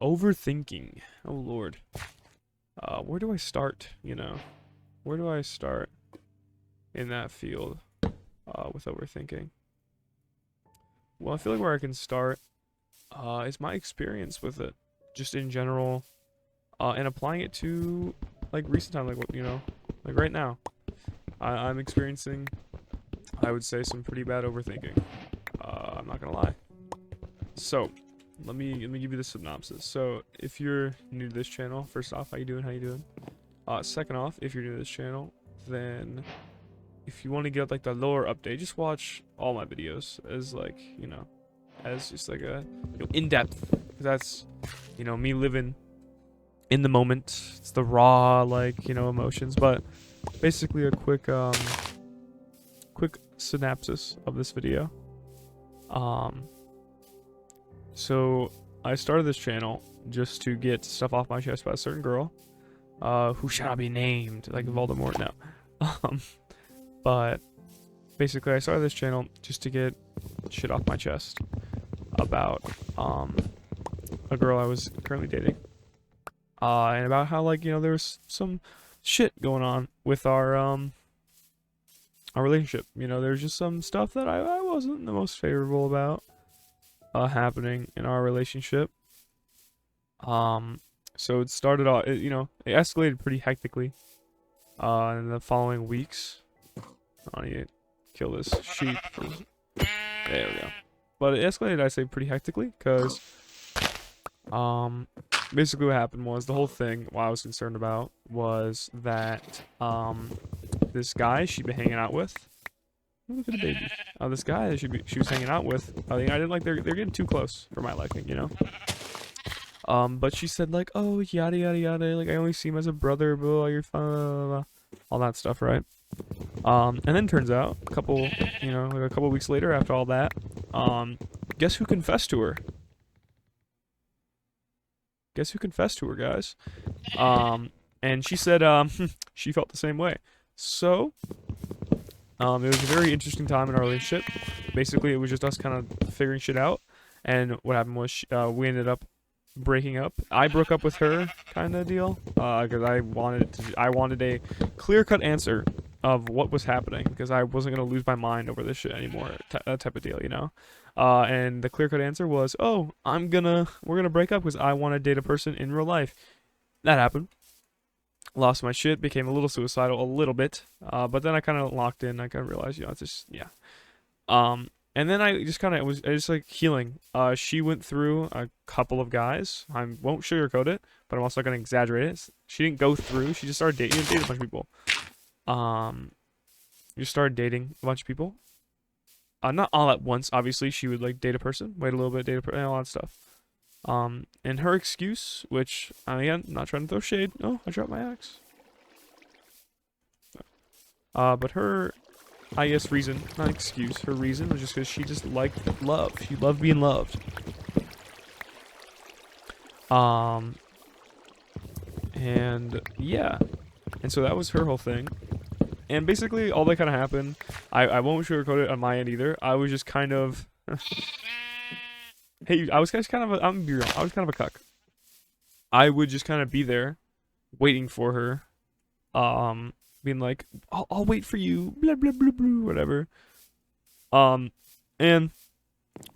Overthinking. Oh Lord. Where do I start? Where do I start in that field with overthinking? Well, I feel like where I can start is my experience with it, just in general, and applying it to like recent time, like like right now. I'm experiencing, I would say, some pretty bad overthinking. I'm not gonna lie. So, let me give you the synopsis. So, if you're new to this channel, first off, how you doing? How you doing? Second off, if you're new to this channel, then if you want to get like the lower update, just watch all my videos as like as just like a in depth. That's me living in the moment. It's the raw like emotions, but basically a quick synopsis of this video. So I started this channel just to get stuff off my chest about a certain girl, who shall not be named, like Voldemort. No, but basically I started this channel just to get shit off my chest about a girl I was currently dating, and about how like there was some shit going on with our relationship. There's just some stuff that I wasn't the most favorable about happening in our relationship. So it started off, it escalated pretty hectically in the following weeks. I need to kill this sheep. There we go. But it escalated, I say, pretty hectically, because basically what happened was the whole thing, what I was concerned about, was that this guy she'd been hanging out with, look at the baby. This guy that she was hanging out with, I didn't like, they're getting too close for my liking. But she said like, oh, yada yada yada, like I only see him as a brother, blah, you're fine, blah, blah, all that stuff, right? And then turns out a couple weeks later, after all that, guess who confessed to her? Guess who confessed to her, guys? And she said she felt the same way. So it was a very interesting time in our relationship. Basically, it was just us kind of figuring shit out. And what happened was we ended up breaking up. I broke up with her, kind of deal, because I wanted a clear-cut answer of what was happening, because I wasn't gonna lose my mind over this shit anymore. That type of deal, And the clear-cut answer was, oh, we're gonna break up because I want to date a person in real life. That happened. Lost my shit, became a little suicidal, a little bit, but then I kind of locked in. I kind of realized, it's just, yeah. And then I was just like healing. She went through a couple of guys. I won't sugarcoat it, but I'm also gonna exaggerate it. She didn't go through. She just started dating a bunch of people. You started dating a bunch of people. Not all at once, obviously. She would like date a person, wait a little bit, date a person, all that stuff. And her excuse, which, again, not trying to throw shade. Oh, I dropped my axe. But her, I guess, reason, not excuse, her reason was just because she just liked love. She loved being loved. And yeah. And so that was her whole thing. And basically, all that kind of happened, I won't sugarcoat it on my end either. I was just kind of... Hey, I was just kind of I'm gonna be real. I was kind of a cuck. I would just kind of be there, waiting for her, being like, I'll wait for you, blah blah blah blah, whatever. And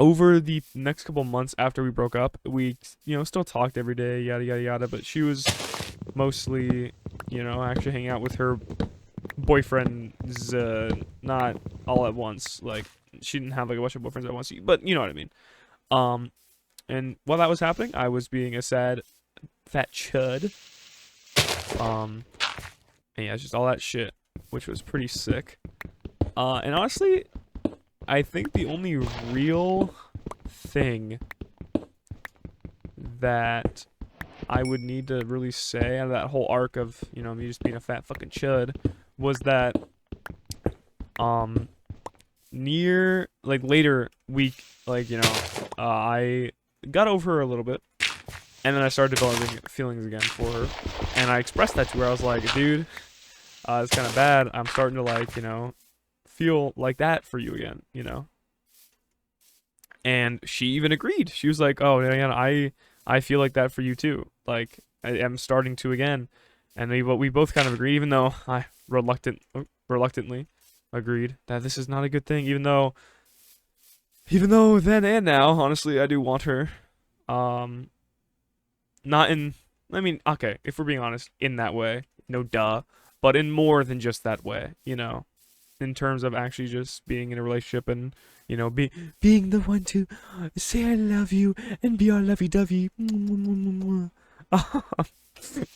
over the next couple months after we broke up, we still talked every day, yada yada yada. But she was mostly, actually hanging out with her boyfriends, not all at once. Like she didn't have like a bunch of boyfriends at once, but you know what I mean. And while that was happening, I was being a sad, fat chud. And yeah, it's just all that shit, which was pretty sick. And honestly, I think the only real thing that I would need to really say out of that whole arc of, me just being a fat fucking chud was that, near, like, later week, like, I got over her a little bit, and then I started developing feelings again for her, and I expressed that to her. I was like, dude, it's kind of bad. I'm starting to, like, feel like that for you again, And she even agreed. She was like, oh, yeah, I feel like that for you too. Like I am starting to again, and we both kind of agree, even though I reluctantly agreed that this is not a good thing, even though then and now, honestly, I do want her. Um, not in, I mean, okay, if we're being honest, in that way, no duh, but in more than just that way, in terms of actually just being in a relationship and being the one to say I love you and be all lovey-dovey.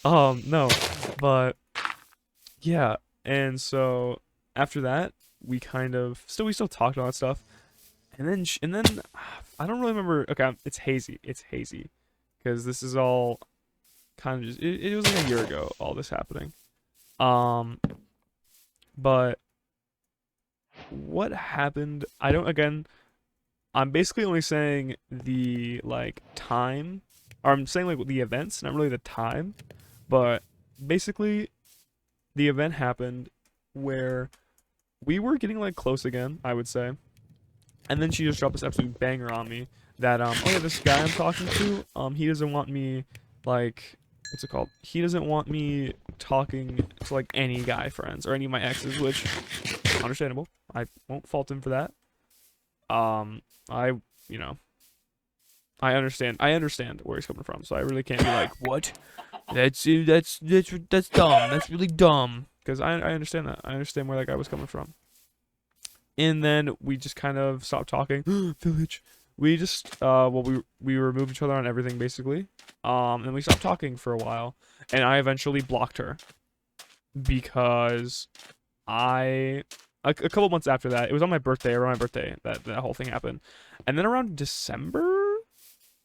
No, but yeah, and so after that, we still talked all that stuff, and then I don't really remember. Okay, it's hazy. It's hazy because this is all kind of just it was like a year ago. All this happening. Um, but what happened? I don't. Again, I'm basically only saying the like time, or I'm saying like the events, not really the time, but basically the event happened where we were getting like close again, I would say. And then she just dropped this absolute banger on me that oh yeah, this guy I'm talking to, he doesn't want me like what's it called? He doesn't want me talking to like any guy friends or any of my exes, which understandable. I won't fault him for that. I you know, I understand where he's coming from, so I really can't be like, "What? That's dumb. That's really dumb." Because I understand that. I understand where that guy was coming from. And then we just kind of stopped talking. Village. We just well we removed each other on everything basically. And we stopped talking for a while. And I eventually blocked her because a couple months after that, it was on my birthday, around my birthday that whole thing happened. And then around December,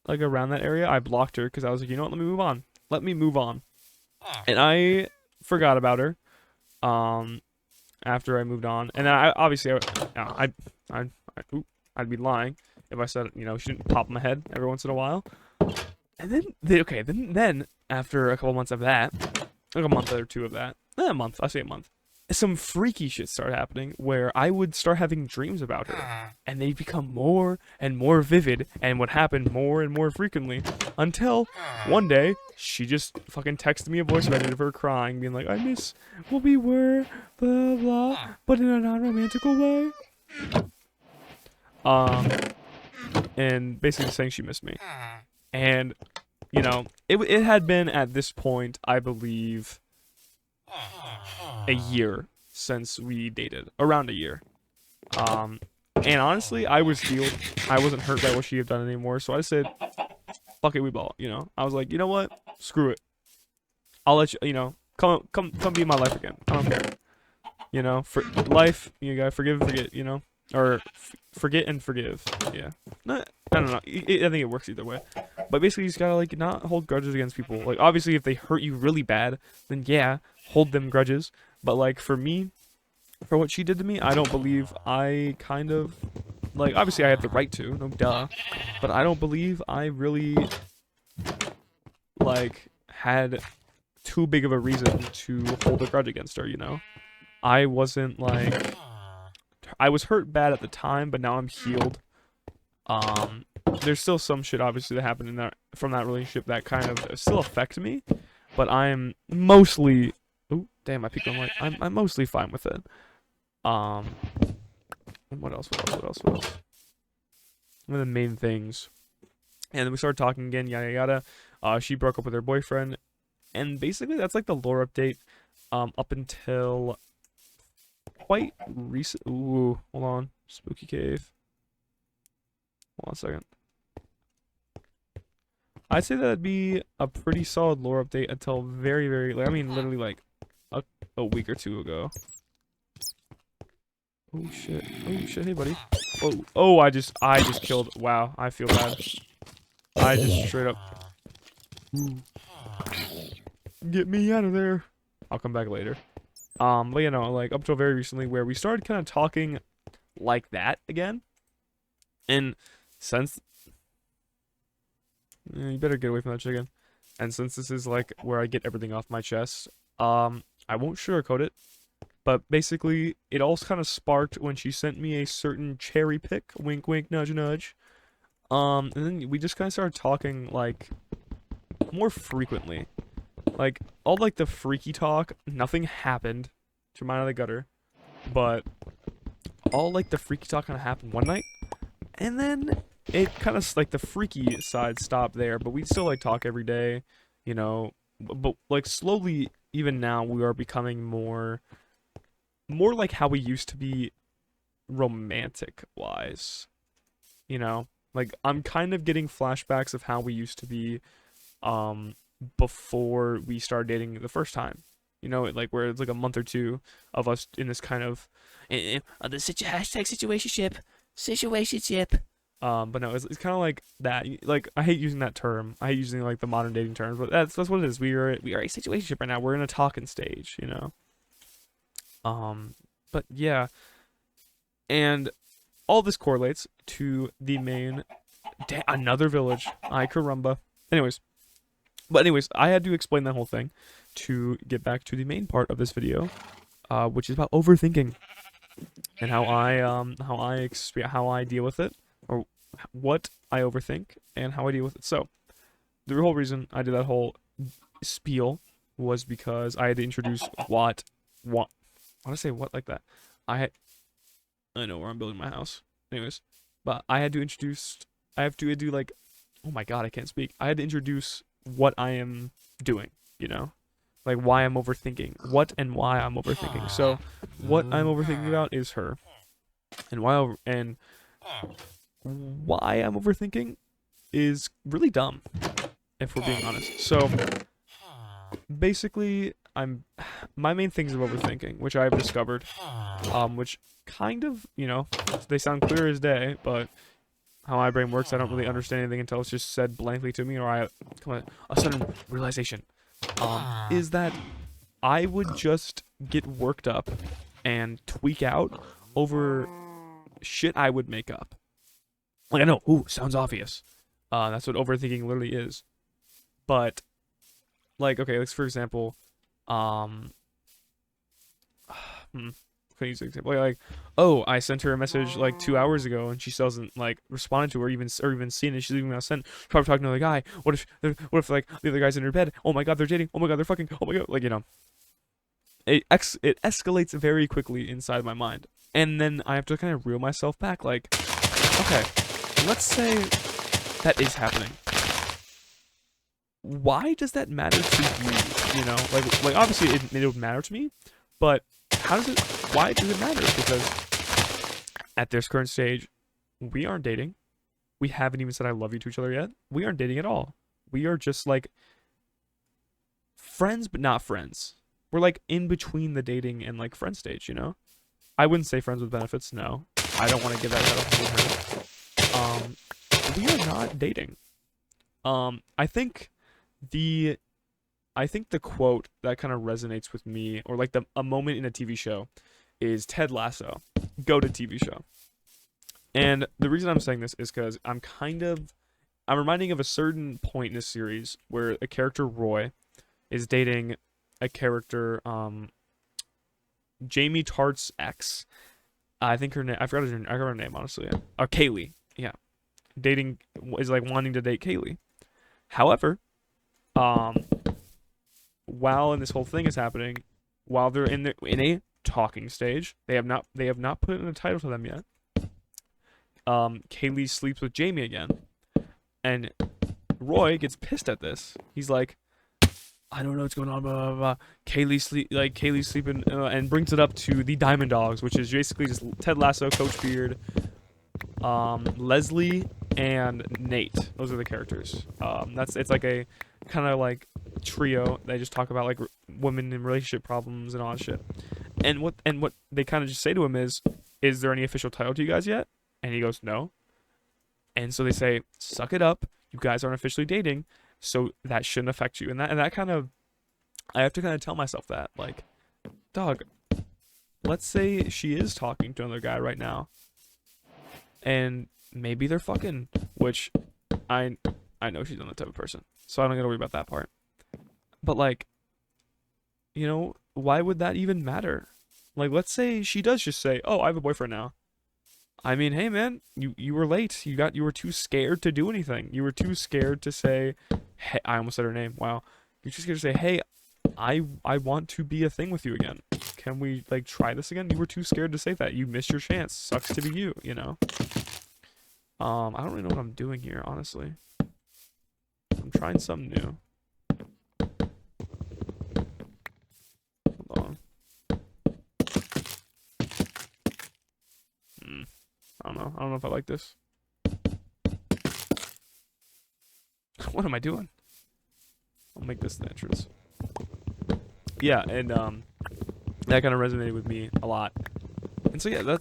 like around that area, I blocked her because I was like, you know what, let me move on. Let me move on. And I forgot about her. After I moved on, and then I obviously I'd be lying if I said she didn't pop in my head every once in a while. And then after a couple months of that, like a month or two of that, a month, I say a month, some freaky shit started happening where I would start having dreams about her, and they'd become more and more vivid and would happen more and more frequently until one day she just fucking texted me a voice message of her crying, being like, "I miss what we were, blah blah," but in a non-romantical way. Um, and basically saying she missed me, and it had been at this point, I believe, a year since we dated, around a year. And honestly, I was healed. I wasn't hurt by what she had done anymore. So I said, "Fuck it, we ball." I was like, you know what? Screw it. I'll let you. Come be in my life again. I don't care. For life, you gotta forgive and forget. Or forget and forgive. Yeah. I don't know. I think it works either way. But basically, you just gotta like not hold grudges against people. Like obviously, if they hurt you really bad, then yeah, hold them grudges. But like for me, for what she did to me, I don't believe I kind of like. Obviously, I had the right to, no duh. But I don't believe I really like had too big of a reason to hold a grudge against her. I wasn't like. I was hurt bad at the time, but now I'm healed. There's still some shit obviously that happened from that relationship that kind of still affects me, but I'm mostly. Oh damn! I peeked on light. I'm mostly fine with it. And what else? One of the main things. And then we started talking again. Yada yada. She broke up with her boyfriend, and basically that's like the lore update. Up until quite recent. Ooh, hold on. Spooky cave. Hold on a second. I'd say that'd be a pretty solid lore update until very, very, literally like a week or two ago. Oh shit. Hey buddy. Oh, I just killed. Wow, I feel bad. I just straight up. Ooh. Get me out of there. I'll come back later. But like up till very recently where we started kind of talking like that again. And since you better get away from that chicken. And since this is like where I get everything off my chest, I won't sugarcoat it. But basically, it all kind of sparked when she sent me a certain cherry pick, wink wink, nudge nudge, And then we just kind of started talking like more frequently. Like all like the freaky talk, nothing happened to mine out of the gutter, but all like the freaky talk kind of happened one night, and then it kind of like the freaky side stopped there, but we'd still like talk every day, you know. But like slowly, even now, we are becoming more like how we used to be romantic wise, you know. Like I'm kind of getting flashbacks of how we used to be um before we started dating the first time. You know, like where it's like a month or two of us in this kind of the hashtag situationship. But no, it's kind of like that. Like I hate using that term. I hate using like the modern dating terms, but that's what it is. We are a situationship right now. We're in a talking stage, you know. But yeah, and all this correlates to the main another village. Ay caramba. Anyways, I had to explain that whole thing to get back to the main part of this video, which is about overthinking and how I deal with it, or what I overthink and how I deal with it. So the whole reason I did that whole spiel was because I had to introduce what why do I say what like that? I know where I'm building my house. Anyways, but I have to do like, oh my god, I can't speak. I had to introduce what I am doing, you know? Like why I'm overthinking. What and why I'm overthinking. So, what I'm overthinking about is her. And why I'm overthinking is really dumb, if we're being honest. So, basically, my main things of overthinking, which I've discovered, which kind of, you know, they sound clear as day, but how my brain works, I don't really understand anything until it's just said blankly to me, or I come a sudden realization. Is that I would just get worked up and tweak out over shit I would make up. Like I know, ooh, sounds obvious. That's what overthinking literally is. But like, okay, let's for example, can I use an example? Like, oh, I sent her a message like 2 hours ago, and she still hasn't like responded to her, even seen it. She's even not sent. She's probably talking to another guy. What if like the other guy's in her bed? Oh my god, they're dating. Oh my god, they're fucking. Oh my god, like you know, it escalates very quickly inside my mind, and then I have to kind of reel myself back. Like, okay, let's say that is happening. Why does that matter to you? You know, like obviously it would matter to me, but why does it matter? Because at this current stage, we aren't dating. We haven't even said I love you to each other yet. We aren't dating at all. We are just like friends, but not friends. We're like in between the dating and like friend stage, you know? I wouldn't say friends with benefits, no. I don't want to give that title to her. We are not dating. I think the quote that kind of resonates with me, or like a moment in a TV show, is Ted Lasso. Go to TV show. And the reason I'm saying this is because I'm reminding of a certain point in this series where a character, Roy, is dating a character, Jamie Tartt's ex. I think her name, I forgot her name, honestly. Yeah. Kaylee. Yeah. Is like wanting to date Kaylee. However, while in this whole thing is happening, while they're in a talking stage, they have not put in a title to them yet. Kaylee sleeps with Jamie again, and Roy gets pissed at this. He's like, I don't know what's going on, blah blah blah. Kaylee's sleeping, and brings it up to the Diamond Dogs, which is basically just Ted Lasso, Coach Beard, Leslie, and Nate. Those are the characters. It's like a kind of like trio. They just talk about like women and relationship problems and all that shit. And what they kind of just say to him is there any official title to you guys yet? And he goes, no. And so they say, suck it up. You guys aren't officially dating, so that shouldn't affect you. And that kind of, I have to kind of tell myself that, like, dog, let's say she is talking to another guy right now, and maybe they're fucking, which I know she's not the type of person, so I don't gotta worry about that part. But like, you know, why would that even matter? Like, let's say she does just say, oh, I have a boyfriend now. I mean, hey man, you were late. You were too scared to do anything. You were too scared to say, hey, I almost said her name. Wow. You're too scared to say, hey, I want to be a thing with you again. Can we like try this again? You were too scared to say that. You missed your chance. Sucks to be you, you know. I don't really know what I'm doing here, honestly. I'm trying something new. Hold on. I don't know. I don't know if I like this. What am I doing? I'll make this the entrance. Yeah, and that kind of resonated with me a lot. And so yeah,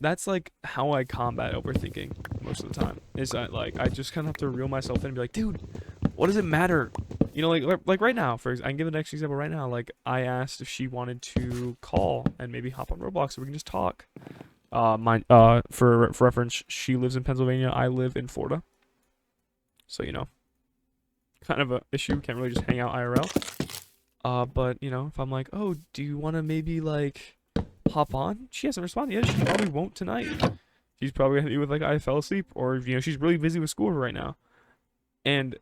that's like how I combat overthinking most of the time. Is that like I just kind of have to reel myself in and be like, dude, what does it matter? You know, like right now, I can give an next example right now. Like I asked if she wanted to call and maybe hop on Roblox so we can just talk. For reference, she lives in Pennsylvania. I live in Florida. So you know, kind of a issue. Can't really just hang out IRL. But you know, if I'm like, oh, do you want to maybe like hop on? She hasn't responded yet. She probably won't tonight. She's probably gonna be with like I fell asleep, or you know, she's really busy with school right now. And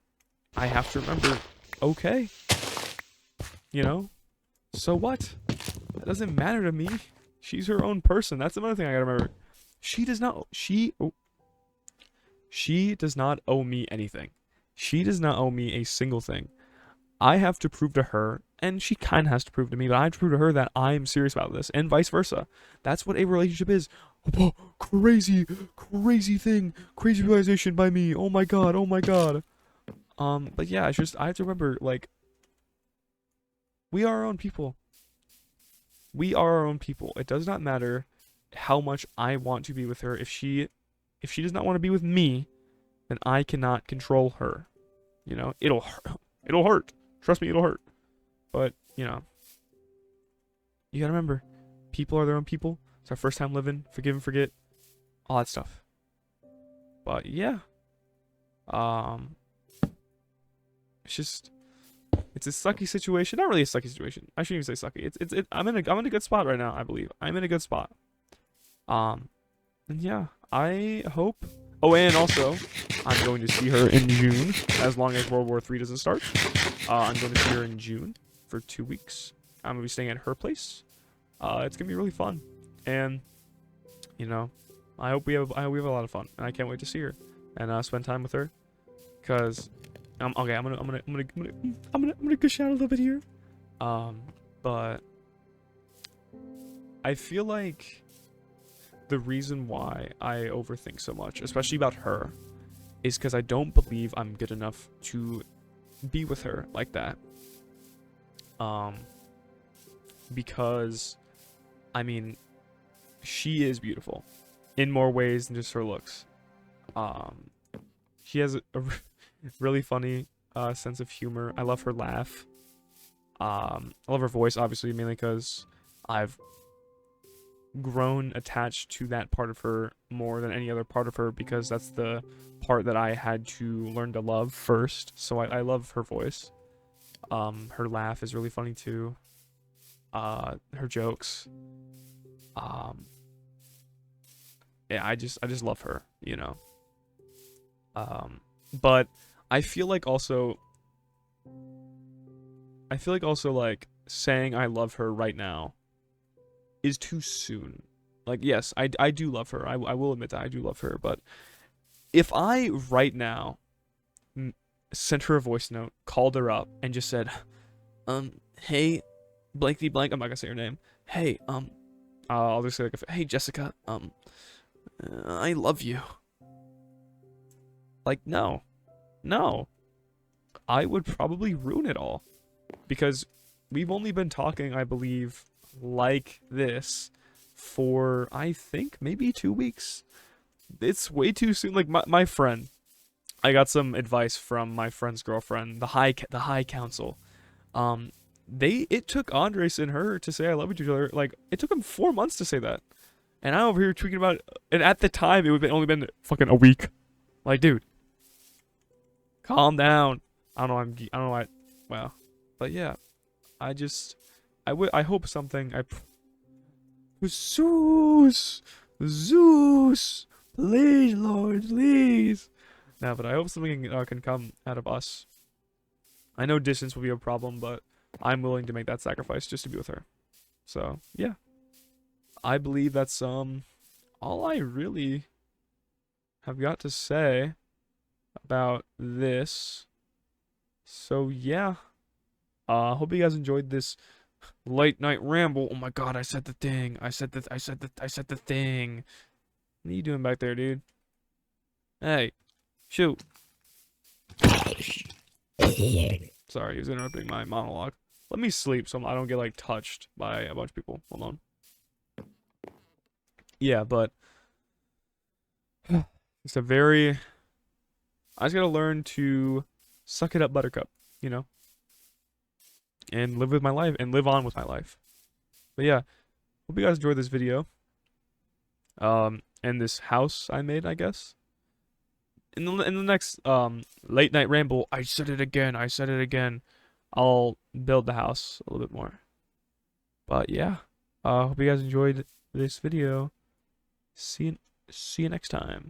I have to remember, okay, you know, so what? That doesn't matter to me. She's her own person. That's another thing I gotta remember. She does not owe me anything. She does not owe me a single thing. I have to prove to her, and she kind of has to prove to me, but I have to prove to her that I'm serious about this, and vice versa. That's what a relationship is. Oh, crazy thing, crazy realization by me. Oh my god, oh my god. But yeah, it's just I have to remember, like, we are our own people. We are our own people. It does not matter how much I want to be with her. If she does not want to be with me, then I cannot control her. You know, it'll hurt. Trust me, it'll hurt. But, you know, you gotta remember, people are their own people. It's our first time living. Forgive and forget. All that stuff. But, yeah. It's just, it's a sucky situation. Not really a sucky situation. I shouldn't even say sucky. I'm in a good spot right now, I believe. I'm in a good spot. And yeah, I hope. Oh, and also, I'm going to see her in June, as long as World War III doesn't start. I'm going to see her in June for 2 weeks. I'm going to be staying at her place. It's going to be really fun. And, you know, I hope we have a lot of fun. And I can't wait to see her and spend time with her. Because, okay, I'm gonna gush out a little bit here. But I feel like the reason why I overthink so much, especially about her, is because I don't believe I'm good enough to be with her like that. Because, I mean, she is beautiful in more ways than just her looks. She has a really funny sense of humor. I love her laugh. I love her voice, obviously, mainly because I've grown attached to that part of her more than any other part of her, because that's the part that I had to learn to love first. So I love her voice. Her laugh is really funny too. Her jokes. Yeah, I just love her, you know. But I feel like also like saying I love her right now is too soon. Like, yes, I do love her. I will admit that I do love her. But if I right now sent her a voice note, called her up, and just said, hey, blankety blank, I'm not gonna say her name. Hey, I'll just say like, hey Jessica, I love you. Like, no, I would probably ruin it all, because we've only been talking, I believe, like this for, I think, maybe 2 weeks. It's way too soon. Like, my friend, I got some advice from my friend's girlfriend, the high council. It took Andres and her to say I love each other. Like, it took them 4 months to say that, and I'm over here tweaking about it. And at the time, it would have only been fucking a week. Like, dude, calm down. I don't know why. Wow. But yeah, I hope something. Jesus. Zeus, please, Lord, please. Nah, but I hope something can come out of us. I know distance will be a problem, but I'm willing to make that sacrifice just to be with her. So yeah, I believe that's all I really have got to say about this. So yeah, hope you guys enjoyed this late night ramble. Oh my god, I said the thing. I said the thing. What are you doing back there, dude? Hey, shoot. Sorry, he was interrupting my monologue. Let me sleep so I don't get like touched by a bunch of people. Hold on. Yeah, but it's a very. I just gotta learn to suck it up, Buttercup. You know, and live with my life and live on with my life. But yeah, hope you guys enjoyed this video. And this house I made, I guess. In the next late night ramble, I said it again. I said it again. I'll build the house a little bit more. But yeah, hope you guys enjoyed this video. See you next time.